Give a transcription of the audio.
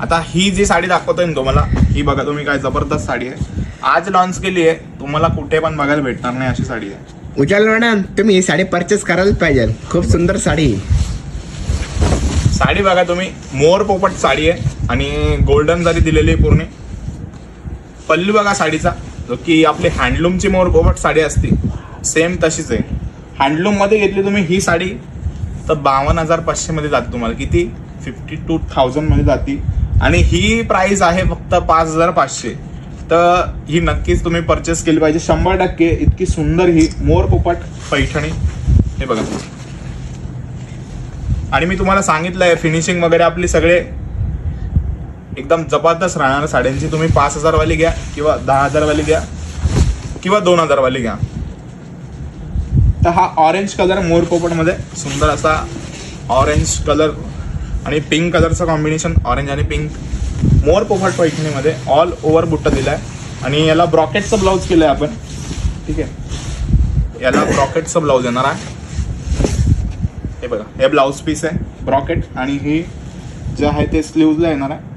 आता ही जी साडी दाखवतोय ना तुम्हाला, ही बघा तुम्ही, काय जबरदस्त साडी आहे. आज लॉन्च केली आहे, तुम्हाला कुठे पण बघायला भेटणार नाही अशी साडी आहे. उजाल मॅडम तुम्ही ही साडी परचेस करायला पाहिजे, खूप सुंदर साडी. साडी बघा तुम्ही, मोर पोपट साडी आहे आणि गोल्डन जरी दिलेली आहे पूर्ण. पल्लू बघा साडीचा, जो की आपली हँडलूमची मोर पोपट साडी असते सेम तशीच आहे. हँडलूम मध्ये घेतली तुम्ही ही साडी तर 52,500 मध्ये जाते तुम्हाला. किती? 52,000 मध्ये जाते. आणि ही प्राइस आहे फक्त 5,500. तर ही नक्कीच तुम्ही परचेस केली पाहिजे 100%. इतकी सुंदर ही मोर पोपट पैठणी हे बघा. आणि मी तुम्हाला सांगितलंय फिनिशिंग वगैरे आपली सगळे एकदम जबरदस्त राहणार साड्यांची. तुम्ही 5,000 वाली घ्या किंवा 10,000 वाली घ्या किंवा 2,000 वाली घ्या. तर हा ऑरेंज कलर मोर पोपट मध्ये सुंदर असा ऑरेंज कलर आणि पिंक कलरचं कॉम्बिनेशन, ऑरेंज आणि पिंक मोर पोपट पैठणीमध्ये ऑल ओव्हर बुट्टा दिलाय. आणि याला ब्रॉकेटचं ब्लाऊज केलंय आपण. ठीक आहे, याला ब्रॉकेटचं ब्लाऊज येणार आहे. हे बघा, हे ब्लाऊज पीस आहे ब्रॉकेट आणि ही जे आहे ते स्लीव्हजला येणार आहे.